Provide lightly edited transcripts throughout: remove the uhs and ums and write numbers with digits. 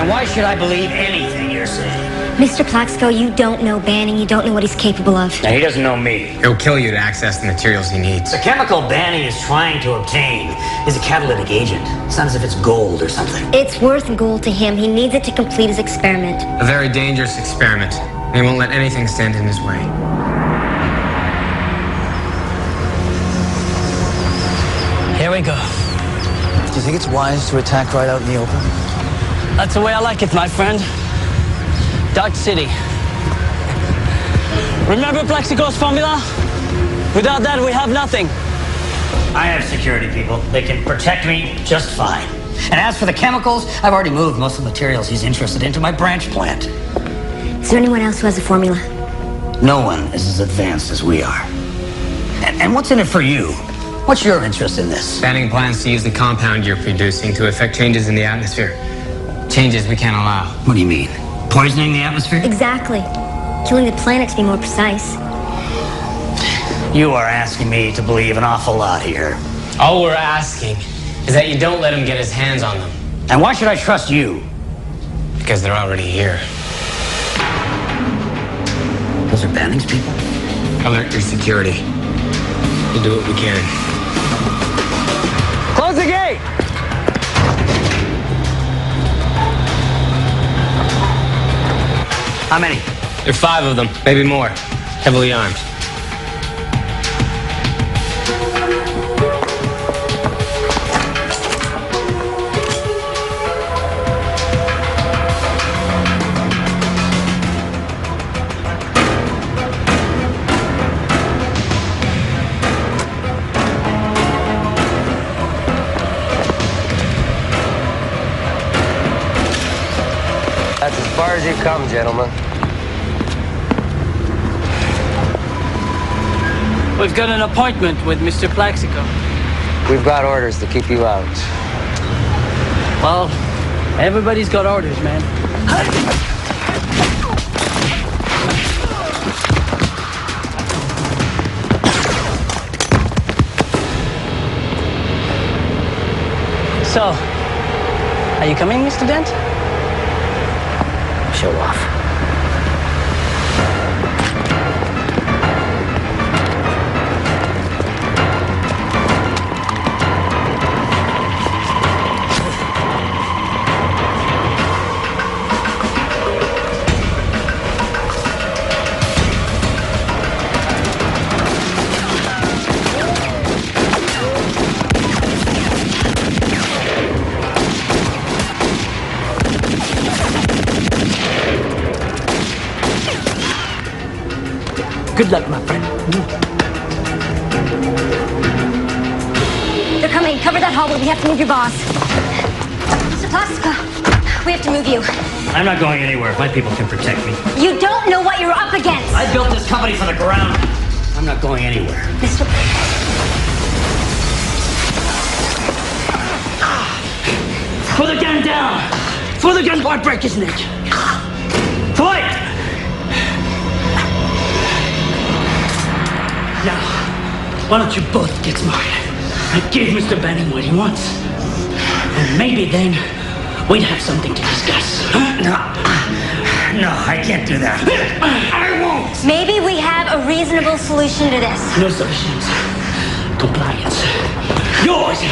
And why should I believe anything you're saying? Mr. Plaxico, you don't know Banning. You don't know what he's capable of. Now, he doesn't know me. He'll kill you to access the materials he needs. The chemical Banning is trying to obtain is a catalytic agent. It's not as if it's gold or something. It's worth gold to him. He needs it to complete his experiment. A very dangerous experiment. He won't let anything stand in his way. Here we go. Do you think it's wise to attack right out in the open? That's the way I like it, my friend. Dark City. Remember Plaxico's formula? Without that, we have nothing. I have security people. They can protect me just fine. And as for the chemicals, I've already moved most of the materials he's interested in to my branch plant. Is there anyone else who has a formula? No one is as advanced as we are. And what's in it for you? What's your interest in this? Banning plans to use the compound you're producing to affect changes in the atmosphere. Changes we can't allow. What do you mean? Poisoning the atmosphere? Exactly. Killing the planet, to be more precise. You are asking me to believe an awful lot here. All we're asking is that you don't let him get his hands on them. And why should I trust you? Because they're already here. Those are Banning's people? Alert your security. We'll do what we can. Close the gate! How many? There are 5 of them, maybe more. Heavily armed. That's as far as you come, gentlemen. We've got an appointment with Mr. Plaxico. We've got orders to keep you out. Well, everybody's got orders, man. So, are you coming, Mr. Dent? Show off. Good luck, my friend. They're coming. Cover that hallway. We have to move your boss. Mr. Plaxico, we have to move you. I'm not going anywhere if my people can protect me. You don't know what you're up against. I built this company from the ground. I'm not going anywhere. Mr. Put the gun down! Throw the gun or break his neck. Fight! Now, why don't you both get smart and give Mr. Banning what he wants? And maybe then we'd have something to discuss. No, I can't do that. I won't! Maybe we have a reasonable solution to this. No solutions. Compliance. Yours!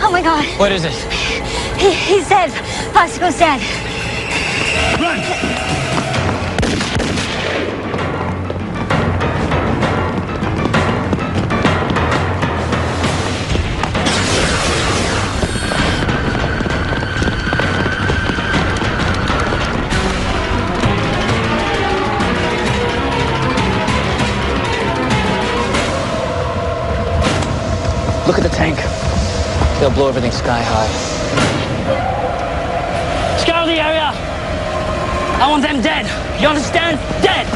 Oh my God. What is it? He's dead. Plaxico's dead. Run! Look at the tank. They'll blow everything sky high. Scour the area. I want them dead. You understand? Dead.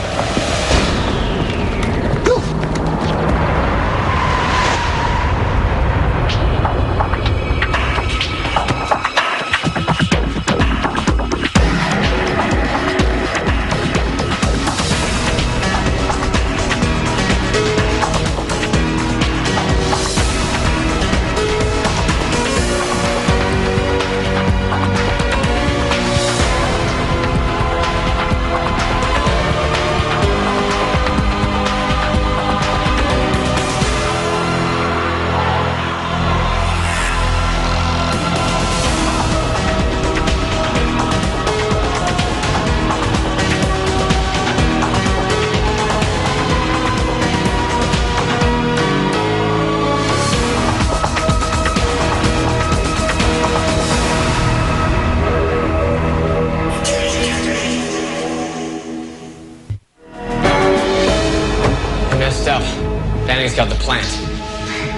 Banning's got the plant.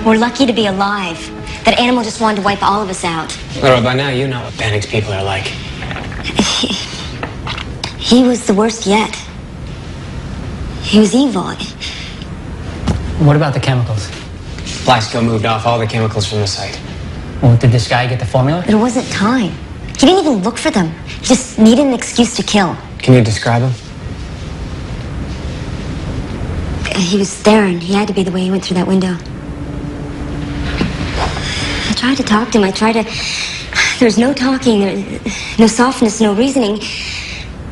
We're lucky to be alive. That animal just wanted to wipe all of us out. Laura, by now you know what Banning's people are like. He was the worst yet. He was evil. What about the chemicals? Blackscale moved off all the chemicals from the site. Well, did this guy get the formula? There wasn't time. He didn't even look for them. He just needed an excuse to kill. Can you describe him? He was staring. He had to be the way he went through that window. I tried to talk to him. There was no talking, no softness, no reasoning.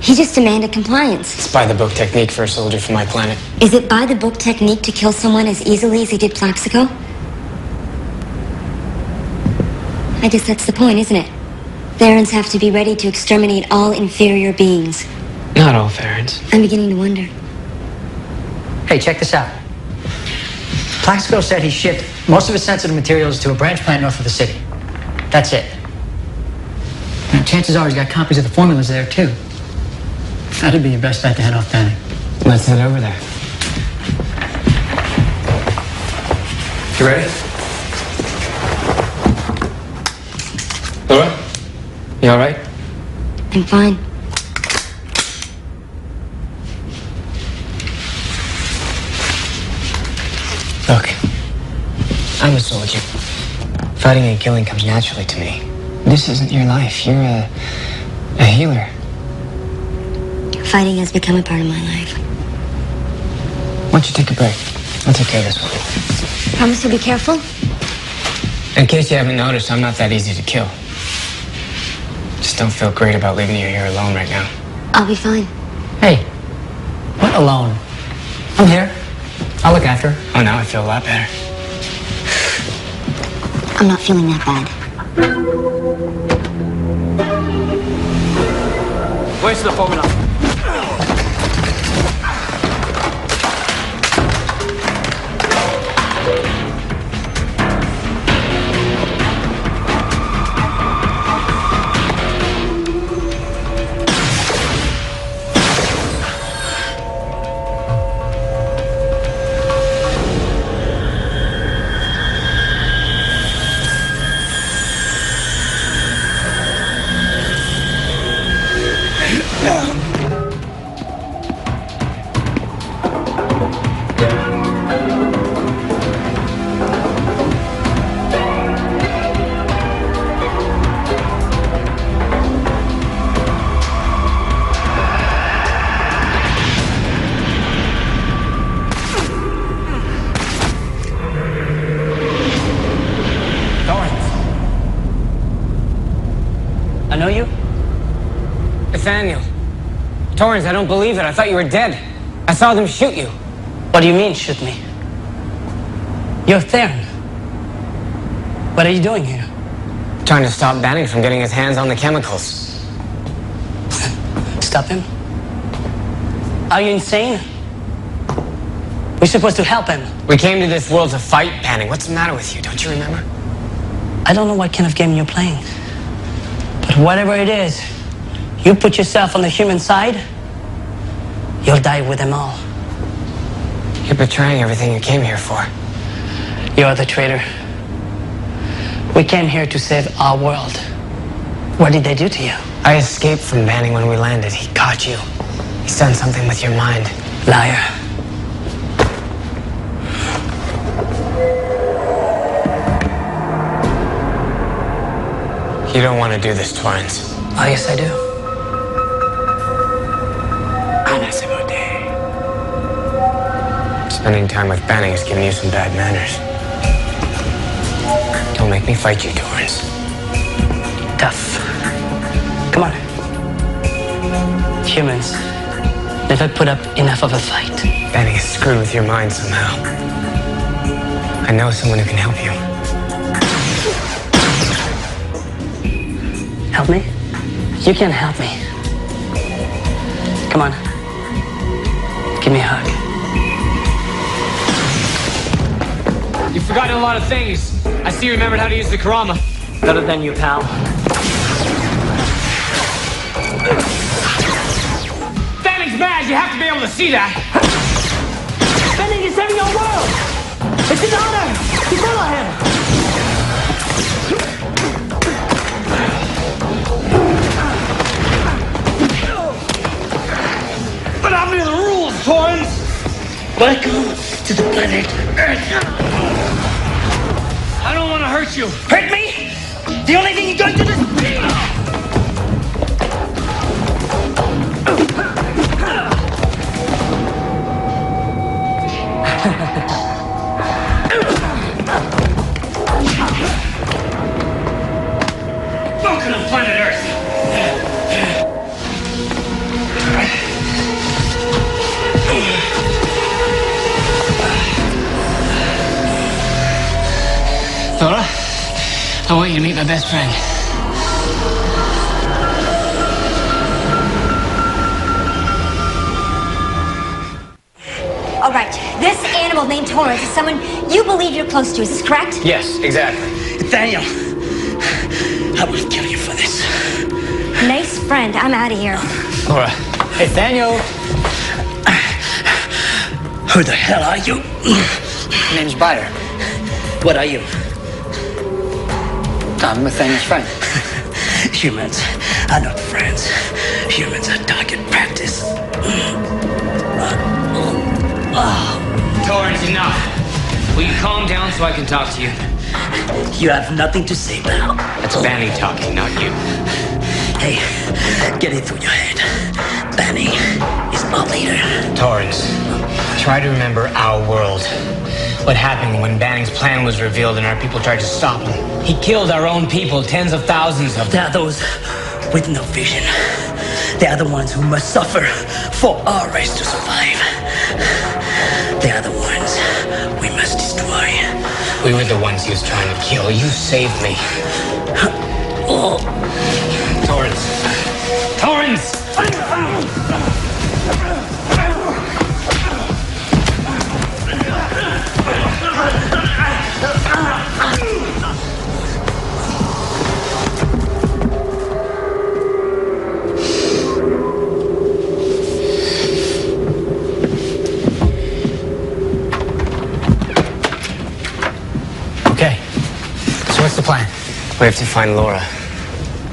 He just demanded compliance. It's by the book technique for a soldier from my planet. Is it by the book technique to kill someone as easily as he did Plaxico? I guess that's the point, isn't it? Therans have to be ready to exterminate all inferior beings. Not all Therans. I'm beginning to wonder. Hey, check this out. Plaxico said he shipped most of his sensitive materials to a branch plant north of the city. That's it. And chances are he's got copies of the formulas there, too. That'd be your best bet to head off Banning. Let's head over there. You ready? Laura? You all right? I'm fine. Look, I'm a soldier. Fighting and killing comes naturally to me. This isn't your life. You're a healer. Fighting has become a part of my life. Why don't you take a break? I'll take care of this one. Promise you'll be careful? In case you haven't noticed, I'm not that easy to kill. Just don't feel great about leaving you here alone right now. I'll be fine. Hey, what alone? I'm here. I'll look after her. Oh, now I feel a lot better. I'm not feeling that bad. Where's the formula? I know you? Nathaniel. Torrance, I don't believe it. I thought you were dead. I saw them shoot you. What do you mean, shoot me? You're Theron. What are you doing here? Trying to stop Banning from getting his hands on the chemicals. Stop him? Are you insane? We're supposed to help him. We came to this world to fight Banning. What's the matter with you? Don't you remember? I don't know what kind of game you're playing. But whatever it is, you put yourself on the human side, you'll die with them all. You're betraying everything you came here for. You're the traitor. We came here to save our world. What did they do to you? I escaped from Banning when we landed. He caught you. He's done something with your mind. Liar. You don't want to do this, Torrance. Oh, yes, I do. Spending time with Banning has given you some bad manners. Don't make me fight you, Torrance. Tough. Come on. Humans never put up enough of a fight. Banning is screwed with your mind somehow. I know someone who can help you. Help me? You can't help me. Come on. Give me a hug. You've forgotten a lot of things. I see you remembered how to use the Karama. Better than you, pal. Banning's mad. You have to be able to see that. Banning is saving our world! It's his honor! You follow him! What happened to the rules, Torrance? Welcome to the planet Earth. I don't want to hurt you. Hurt me? The only thing you're going to do is... Welcome to planet Earth. Thora, I want you to meet my best friend. All right, this animal named Torrance is someone you believe you're close to. Is this correct? Yes, exactly. Nathaniel, I will kill you for this. Nice friend. I'm out of here. Laura. Hey, Daniel. Who the hell are you? My name's Byder. What are you? I'm Nathaniel's friend. Humans are not friends. Humans are target practice. Torrance, enough. Will you calm down so I can talk to you? You have nothing to say, pal. That's Banning talking, not you. Hey, get it through your head. Banning is our leader. Torrance, try to remember our world. What happened when Banning's plan was revealed and our people tried to stop him. He killed our own people, tens of thousands of They them. are those with no vision. They are the ones who must suffer for our race to survive. They are the ones we must destroy. We were the ones he was trying to kill. You saved me. Torrance. Torrance! Okay. So what's the plan? We have to find Laura.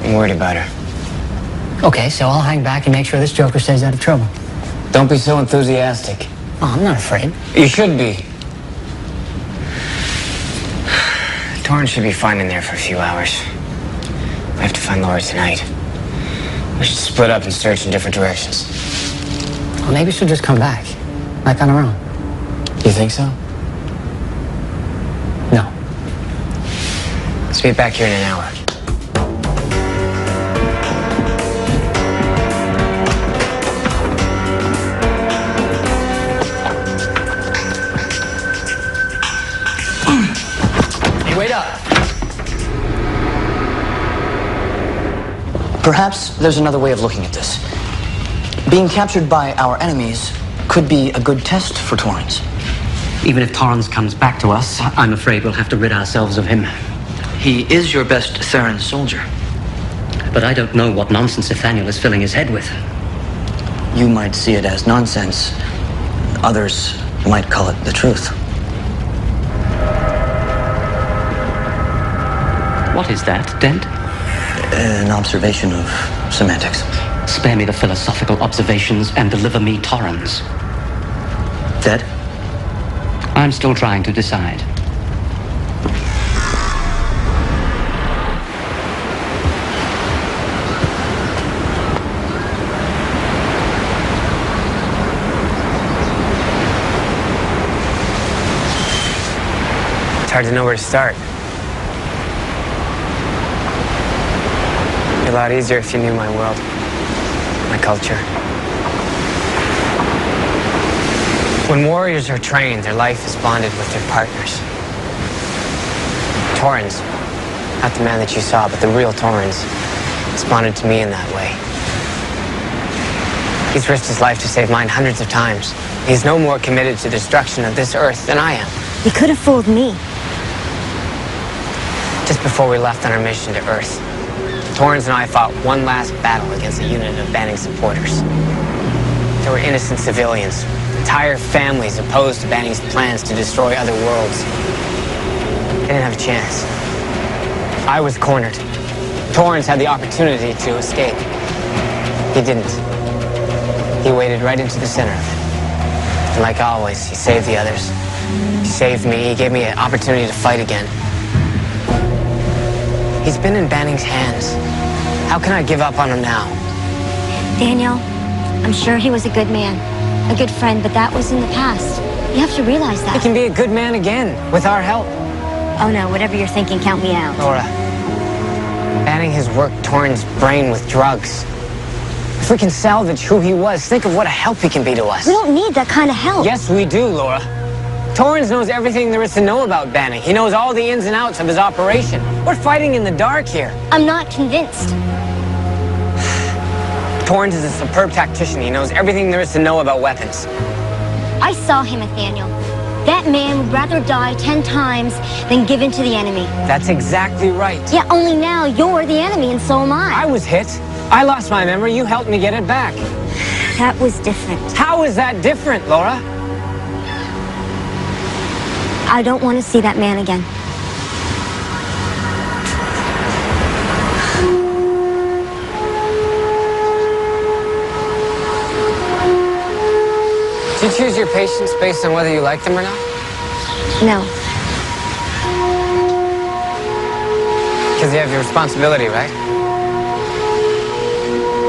I'm worried about her. Okay, so I'll hang back and make sure this Joker stays out of trouble. Don't be so enthusiastic. Oh, I'm not afraid. You should be. Torrance should be fine in there for a few hours. We have to find Laura tonight. We should split up and search in different directions. Well, maybe she'll just come back. Like on her own. You think so? No. Let's meet back here in an hour. Hey, wait up. Perhaps there's another way of looking at this. Being captured by our enemies could be a good test for Torrance. Even if Torrance comes back to us, I'm afraid we'll have to rid ourselves of him. He is your best Theran soldier. But I don't know what nonsense Nathaniel is filling his head with. You might see it as nonsense. Others might call it the truth. What is that, Dent? An observation of semantics. Spare me the philosophical observations and deliver me Torrance. Dead? I'm still trying to decide. It's hard to know where to start. It'd be a lot easier if you knew my world, my culture. When warriors are trained, their life is bonded with their partners. Torrance, not the man that you saw, but the real Torrance, is bonded to me in that way. He's risked his life to save mine hundreds of times. He's no more committed to the destruction of this earth than I am. You could have fooled me. Just before we left on our mission to Earth, Torrance and I fought one last battle against a unit of Banning supporters. There were innocent civilians, entire families opposed to Banning's plans to destroy other worlds. They didn't have a chance. I was cornered. Torrance had the opportunity to escape. He didn't. He waded right into the center of it. And like always, he saved the others. He saved me. He gave me an opportunity to fight again. He's been in Banning's hands. How can I give up on him now? Daniel, I'm sure he was a good man, a good friend, but that was in the past. You have to realize that. He can be a good man again, with our help. Oh no, whatever you're thinking, count me out. Laura, Banning has worked Torrance's brain with drugs. If we can salvage who he was, think of what a help he can be to us. We don't need that kind of help. Yes, we do, Laura. Torrance knows everything there is to know about Banning. He knows all the ins and outs of his operation. We're fighting in the dark here. I'm not convinced. Torrance is a superb tactician. He knows everything there is to know about weapons. I saw him, Nathaniel. That man would rather die 10 times than give in to the enemy. That's exactly right. Yeah, only now you're the enemy and so am I. I was hit. I lost my memory. You helped me get it back. That was different. How is that different, Laura? I don't want to see that man again. Do you choose your patients based on whether you like them or not? No. Because you have your responsibility, right?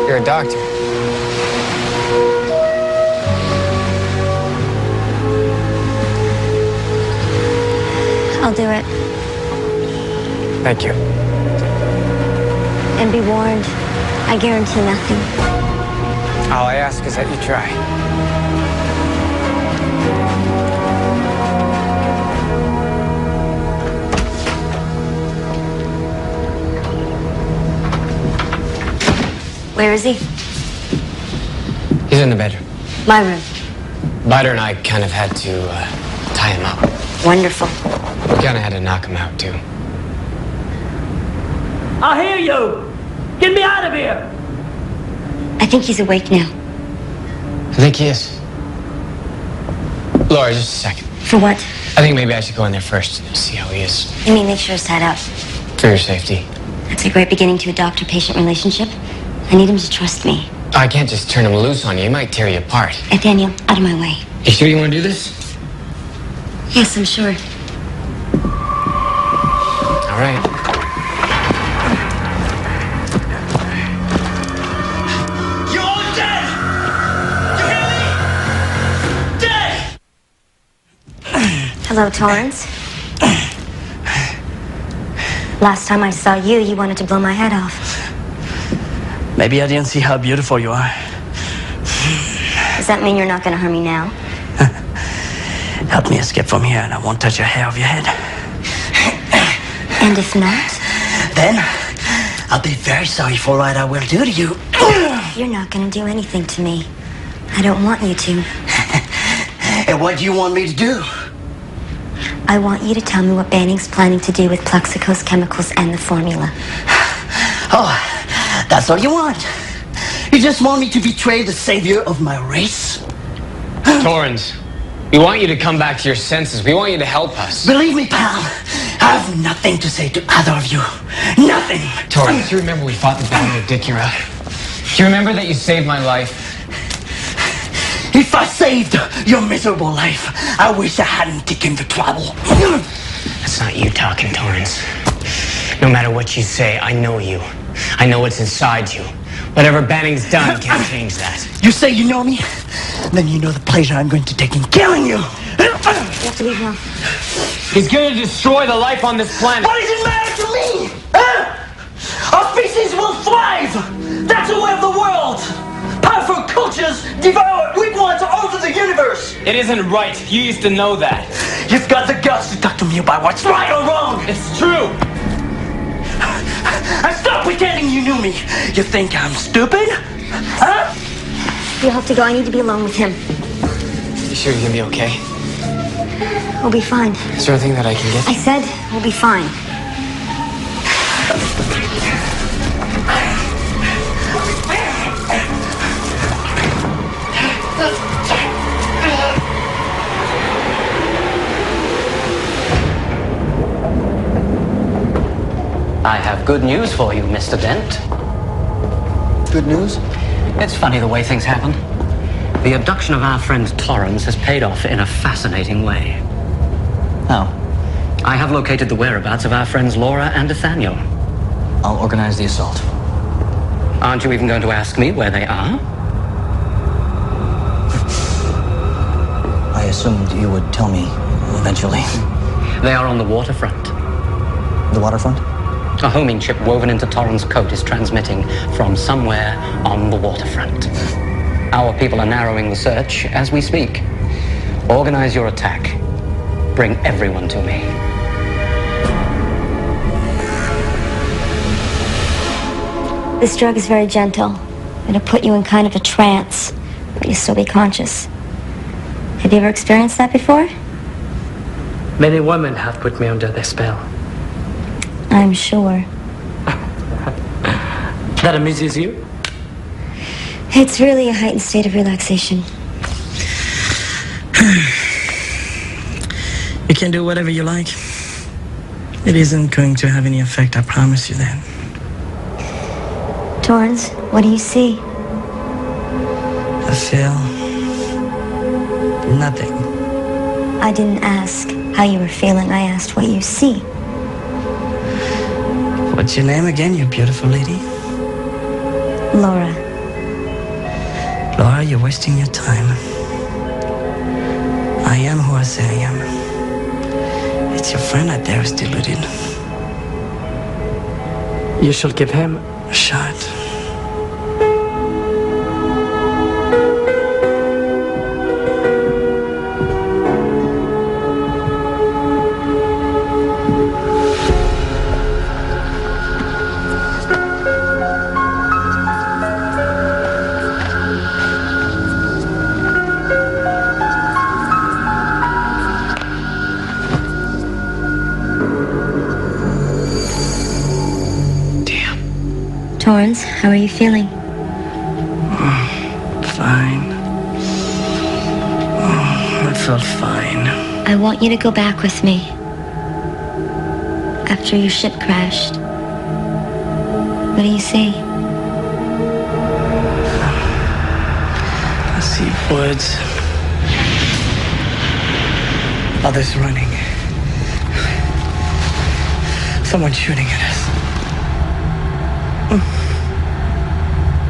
You're a doctor. I'll do it. Thank you. And be warned, I guarantee nothing. All I ask is that you try. Where is he? He's in the bedroom. My room. Butter and I kind of had to tie him up. Wonderful. We kind of had to knock him out, too. I hear you! Get me out of here! I think he's awake now. I think he is. Laura, just a second. For what? I think maybe I should go in there first and see how he is. You mean make sure he's tied up? For your safety. That's a great beginning to a doctor-patient relationship. I need him to trust me. I can't just turn him loose on you. He might tear you apart. Nathaniel, out of my way. You sure you want to do this? Yes, I'm sure. All right. You're all dead! You hear me? Dead! Hello, Torrance. Last time I saw you, you wanted to blow my head off. Maybe I didn't see how beautiful you are. Does that mean you're not going to harm me now? Help me escape from here and I won't touch a hair of your head. And if not? Then, I'll be very sorry for what I will do to you. You're not going to do anything to me. I don't want you to. And what do you want me to do? I want you to tell me what Banning's planning to do with Plexico's chemicals and the formula. Oh, that's all you want? You just want me to betray the savior of my race? Torrance, we want you to come back to your senses. We want you to help us. Believe me, pal, I have nothing to say to either of you. Nothing. Torrance, do you remember we fought the battle of Dicura? Do you remember that you saved my life? If I saved your miserable life, I wish I hadn't taken the trouble. That's not you talking, Torrance. No matter what you say, I know you. I know what's inside you. Whatever Banning's done can't change that. You say you know me? Then you know the pleasure I'm going to take in killing you. You have to leave now. He's gonna destroy the life on this planet. What does it matter to me? Huh? Our species will thrive. That's the way of the world. Powerful cultures devour weak ones all over the universe. It isn't right. You used to know that. You've got the guts to talk to me about what's right or wrong. It's true. And stop pretending you knew me. You think I'm stupid? Huh? You'll have to go. I need to be alone with him. You sure you're gonna be okay? We'll be fine. Is there anything that I can get? I said we'll be fine. I have good news for you, Mr. Dent. Good news? It's funny the way things happen. The abduction of our friend Torrance has paid off in a fascinating way. How? I have located the whereabouts of our friends Laura and Nathaniel. I'll organize the assault. Aren't you even going to ask me where they are? I assumed you would tell me eventually. They are on the waterfront. The waterfront? A homing chip woven into Torrance's coat is transmitting from somewhere on the waterfront. Our people are narrowing the search as we speak. Organize your attack. Bring everyone to me. This drug is very gentle. It'll put you in kind of a trance, but you'll still be conscious. Have you ever experienced that before? Many women have put me under their spell. I'm sure. That amuses you? It's really a heightened state of relaxation. You can do whatever you like. It isn't going to have any effect, I promise you that. Torrance, what do you see? I feel nothing. I didn't ask how you were feeling. I asked what you see. What's your name again, you beautiful lady? Laura. Laura, you're wasting your time. I am who I say I am. It's your friend out there who's deluded. You shall give him a shot. Torrance, how are you feeling? Fine. I felt fine. I want you to go back with me. After your ship crashed. What do you see? I see woods. Others running. Someone shooting at us.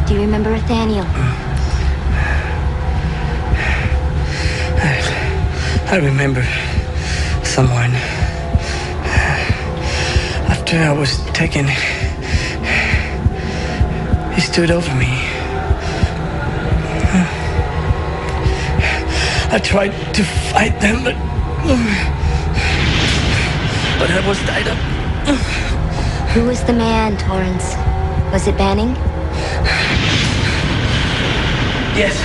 Do you remember Nathaniel? I remember someone. After I was taken, he stood over me. I tried to fight them, but I was tied up. Who was the man, Torrance? Was it Banning? Yes.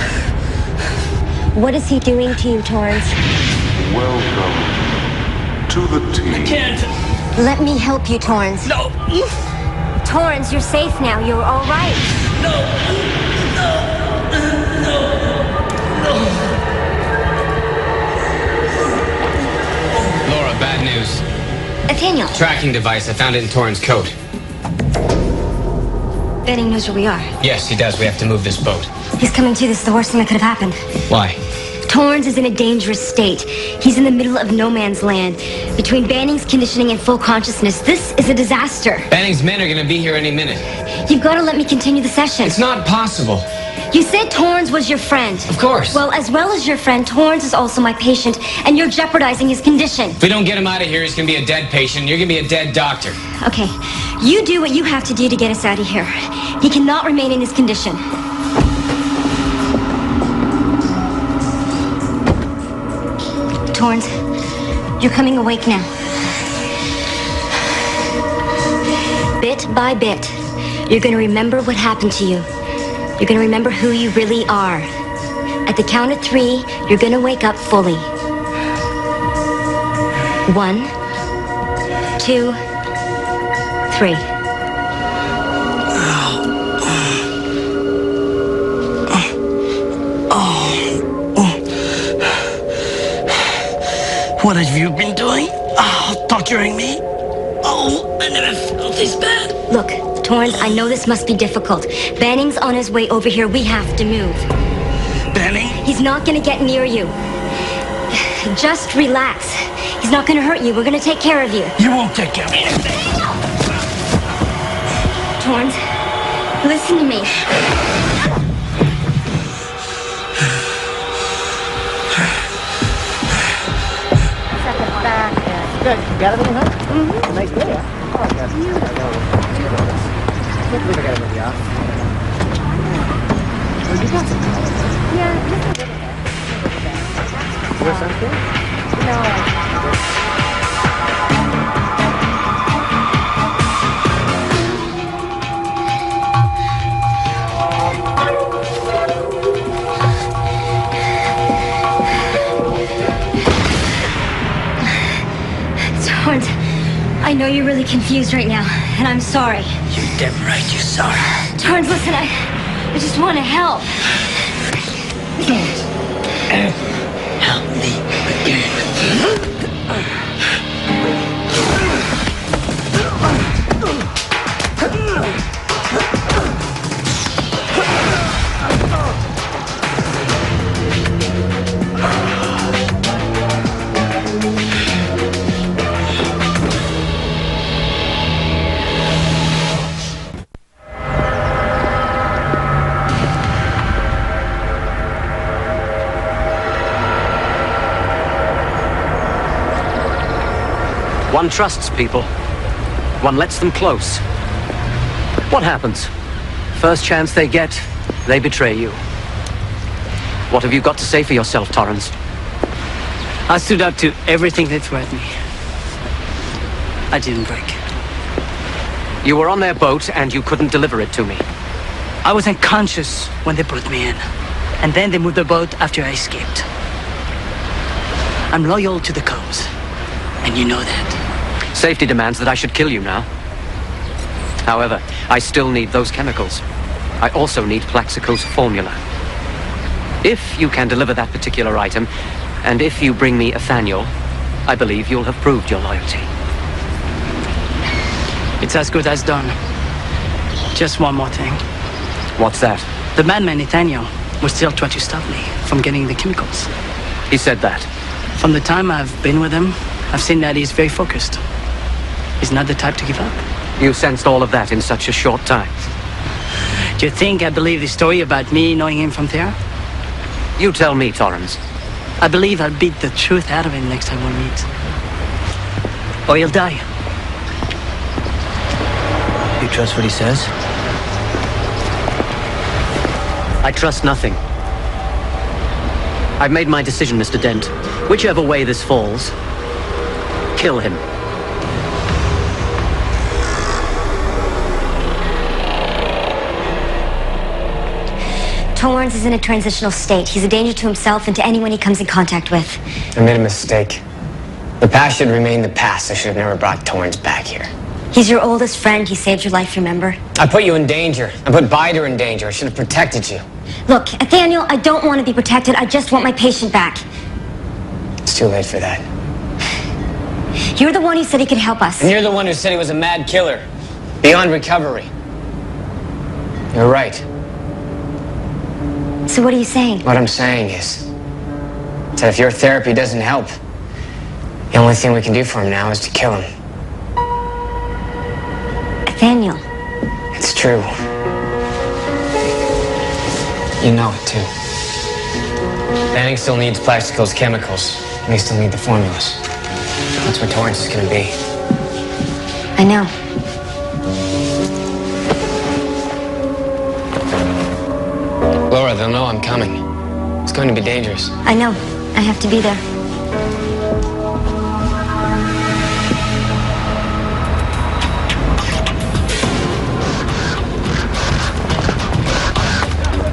What is he doing to you, Torrance? Welcome to the team. I can't. Let me help you, Torrance. No. Torrance, you're safe now. You're all right. No. Laura, bad news. Nathaniel. Tracking device. I found it in Torrance coat. Benning knows where we are. Yes, he does. We have to move this boat. He's coming too. This is the worst thing that could have happened. Why? Torrance is in a dangerous state. He's in the middle of no man's land. Between Banning's conditioning and full consciousness, this is a disaster. Banning's men are gonna be here any minute. You've got to let me continue the session. It's not possible. You said Torrance was your friend. Of course. Well, as well as your friend, Torrance is also my patient, and you're jeopardizing his condition. If we don't get him out of here, he's gonna be a dead patient. You're gonna be a dead doctor. Okay, you do what you have to do to get us out of here. He cannot remain in this condition. Torrance, you're coming awake now. Bit by bit, you're gonna remember what happened to you. You're gonna remember who you really are. At the count of 3, you're gonna wake up fully. 1, 2, 3. What have you been doing? Torturing me? Oh, I never felt this bad. Look, Torrance, I know this must be difficult. Banning's on his way over here. We have to move. Banning? He's not gonna get near you. Just relax. He's not gonna hurt you. We're gonna take care of you. You won't take care of me. Torrance, listen to me. Good. You got everything, huh? Mm-hmm. Nice day, huh? Oh, that's beautiful. I can't believe I got to move you off. Well, you got some colors. Yeah, just a little bit. You wear sunscreen? No. Torrance, I know you're really confused right now, and I'm sorry. You're damn right you're sorry. Torrance, listen, I just want to help. Help me again. One trusts people. One lets them close. What happens? First chance they get, they betray you. What have you got to say for yourself, Torrance? I stood up to everything they threatened me. I didn't break. You were on their boat and you couldn't deliver it to me. I was unconscious when they put me in. And then they moved the boat after I escaped. I'm loyal to the cause. And you know that. Safety demands that I should kill you now. However, I still need those chemicals. I also need Plaxico's formula. If you can deliver that particular item, and if you bring me Nathaniel, I believe you'll have proved your loyalty. It's as good as done. Just one more thing. What's that? The madman Nathaniel will still try to stop me from getting the chemicals. He said that. From the time I've been with him, I've seen that he's very focused. He's not the type to give up. You sensed all of that in such a short time. Do you think I believe the story about me knowing him from there? You tell me, Torrance. I believe I'll beat the truth out of him next time we meet. Or he'll die. You trust what he says? I trust nothing. I've made my decision, Mr. Dent. Whichever way this falls, kill him. Torrance is in a transitional state. He's a danger to himself and to anyone he comes in contact with. I made a mistake. The past should remain the past. I should have never brought Torrance back here. He's your oldest friend. He saved your life, remember? I put you in danger. I put Bider in danger. I should have protected you. Look, Nathaniel, I don't want to be protected. I just want my patient back. It's too late for that. You're the one who said he could help us. And you're the one who said he was a mad killer. Beyond recovery. You're right. So what are you saying? What I'm saying is that if your therapy doesn't help, the only thing we can do for him now is to kill him. Nathaniel. It's true. You know it too. Banning still needs Plaxico's chemicals, and they still need the formulas. That's where Torrance is gonna be. I know. Laura, they'll know I'm coming. It's going to be dangerous. I know. I have to be there.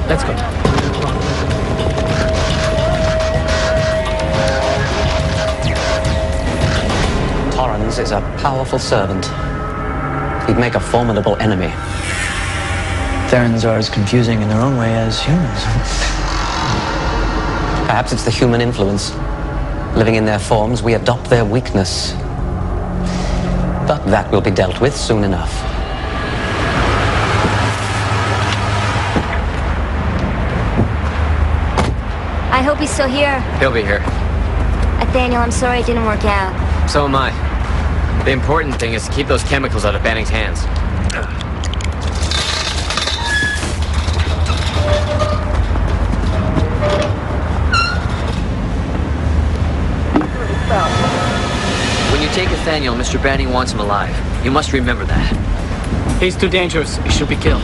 Let's go. Torrance is a powerful servant. He'd make a formidable enemy. Therans are as confusing in their own way as humans. Perhaps it's the human influence. Living in their forms, we adopt their weakness. But that will be dealt with soon enough. I hope he's still here. He'll be here. Nathaniel, I'm sorry it didn't work out. So am I. The important thing is to keep those chemicals out of Banning's hands. When you take Nathaniel, Mr. Banning wants him alive. You must remember that. He's too dangerous. He should be killed.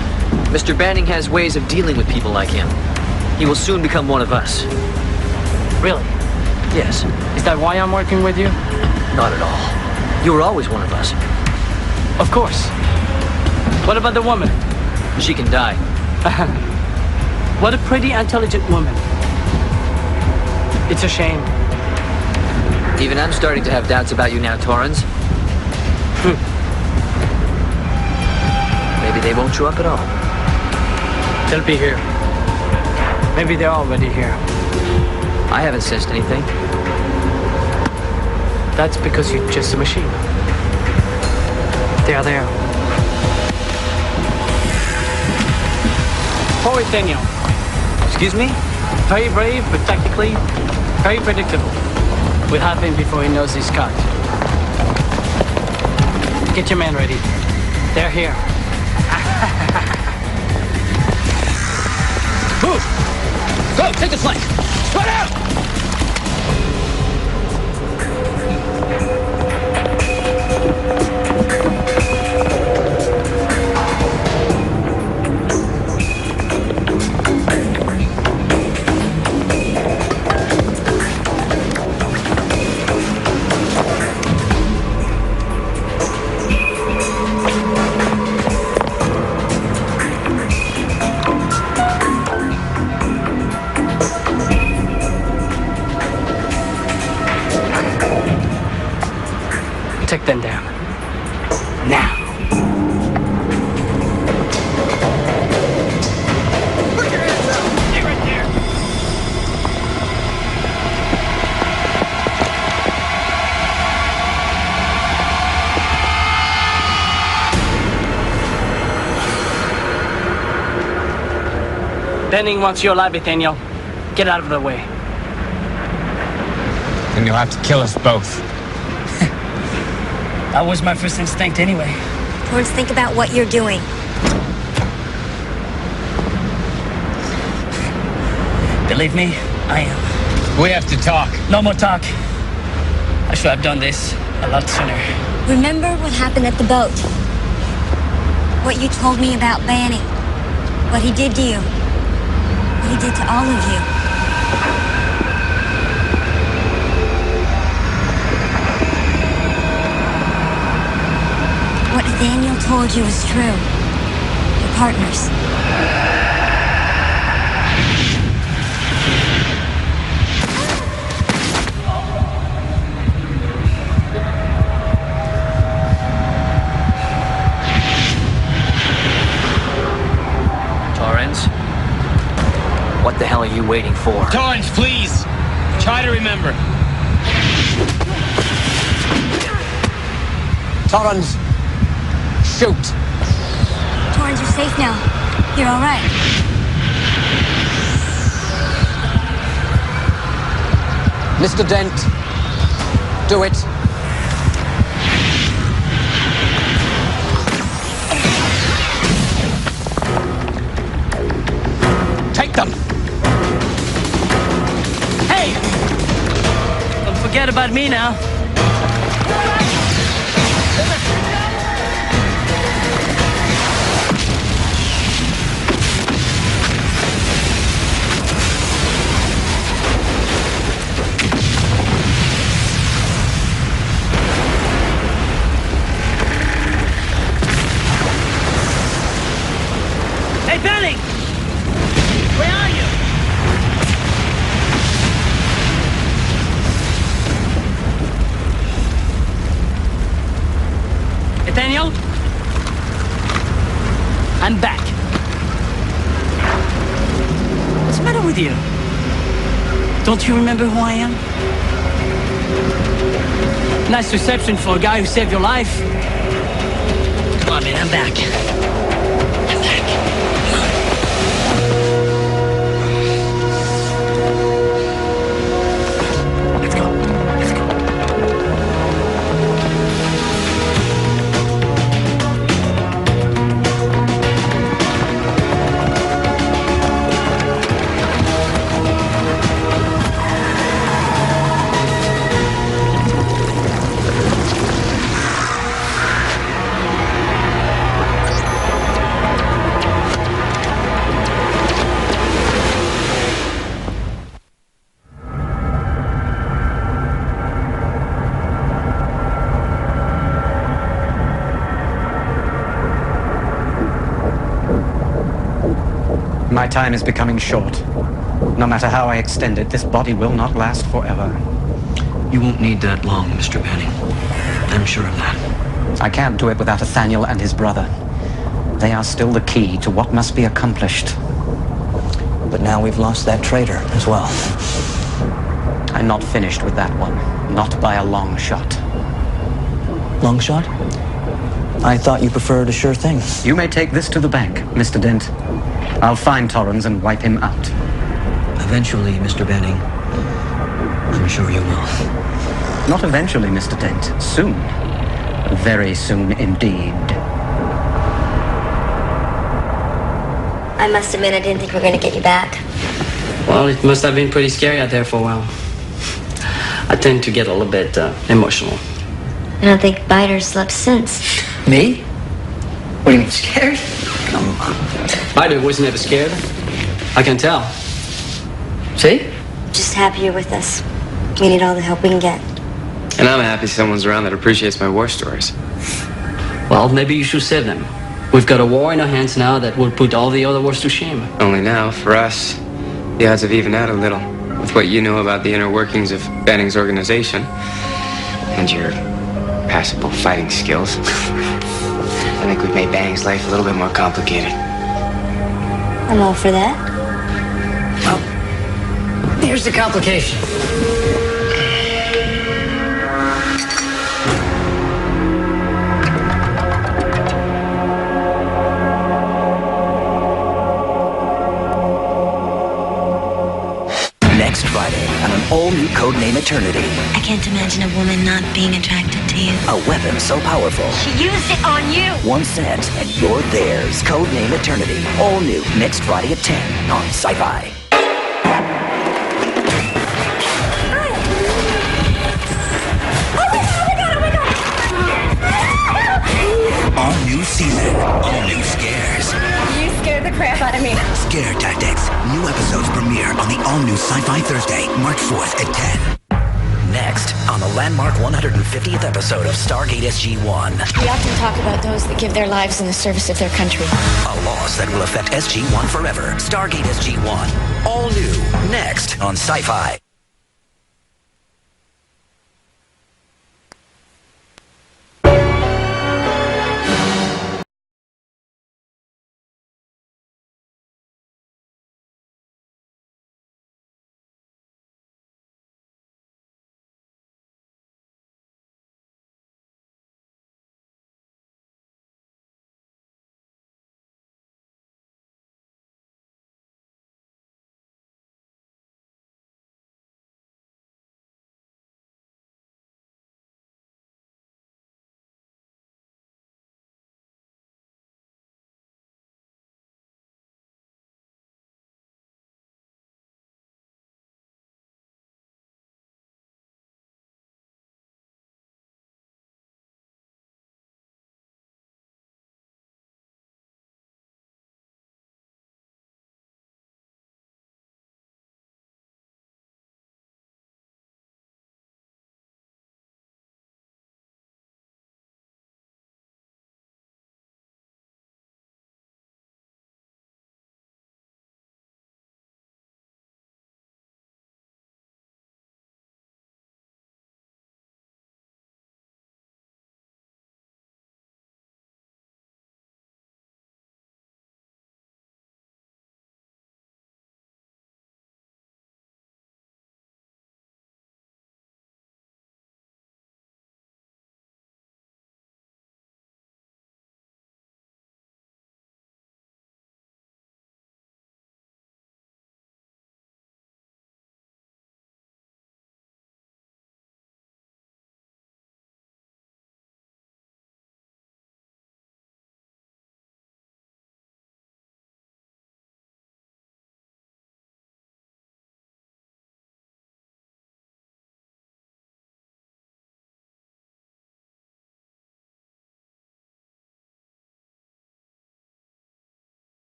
Mr. Banning has ways of dealing with people like him. He will soon become one of us. Really? Yes. Is that why I'm working with you? Not at all. You were always one of us. Of course. What about the woman? She can die. What a pretty, intelligent woman. It's a shame. Even I'm starting to have doubts about you now, Torrance. Maybe they won't show up at all. They'll be here. Maybe they're already here. I haven't sensed anything. That's because you're just a machine. They are there. Poor Nathaniel. Excuse me? Very brave, but tactically very predictable. Will happen before he knows he's caught. Get your men ready. They're here. Move! Go! Take the flank! Spread out! Take them down. Now. Put your hands up! Stay right there! Banning wants you alive, Nathaniel. Get out of the way. Then you'll have to kill us both. That was my first instinct anyway. Torrance, think about what you're doing. Believe me, I am. We have to talk. No more talk. I should have done this a lot sooner. Remember what happened at the boat? What you told me about Banning. What he did to you. What he did to all of you. What Nathaniel told you is true. You're partners. Torrance? What the hell are you waiting for? Torrance, please! Try to remember. Torrance, shoot. Torrance, you're safe now. You're all right. Mr. Dent, do it. Take them. Hey! Don't forget about me now. Hey, Benny! Where are you? Nathaniel? I'm back. What's the matter with you? Don't you remember who I am? Nice reception for a guy who saved your life. Come on, man, I'm back. I'm back. Let's go. Let's go. My time is becoming short. No matter how I extend it, this body will not last forever. You won't need that long, Mr. Banning. I'm sure of that. I can't do it without Nathaniel and his brother. They are still the key to what must be accomplished. But now we've lost that traitor as well. I'm not finished with that one. Not by a long shot. Long shot? I thought you preferred a sure thing. You may take this to the bank, Mr. Dent. I'll find Torrance and wipe him out. Eventually, Mr. Banning. I'm sure you will. Not eventually, Mr. Dent. Soon. Very soon indeed. I must admit, I didn't think we were going to get you back. Well, it must have been pretty scary out there for a while. I tend to get a little bit emotional. I don't think Biter slept since. Me? What do you mean, scared? Come on. Biter wasn't ever scared. I can tell. See? Just happy you're with us. We need all the help we can get. And I'm happy someone's around that appreciates my war stories. Well, maybe you should save them. We've got a war in our hands now that will put all the other wars to shame. Only now, for us, the odds have evened out a little. With what you know about the inner workings of Banning's organization and your passable fighting skills, I think we've made Banning's life a little bit more complicated. I'm all for that. Well, here's the complication. Next Friday on an all-new Codename Eternity. I can't imagine a woman not being attracted to you. A weapon so powerful. She used it on you. 1 cent and you're theirs. Codename Eternity. All new next Friday at 10 on Sci-Fi. All new season. All new scares. You scared the crap out of me. Scare Tactics. New episodes premiere on the all-new Sci-Fi Thursday, March 4th at 10. Next, on the landmark 150th episode of Stargate SG-1. We often talk about those that give their lives in the service of their country. A loss that will affect SG-1 forever. Stargate SG-1. All new. Next on Sci-Fi.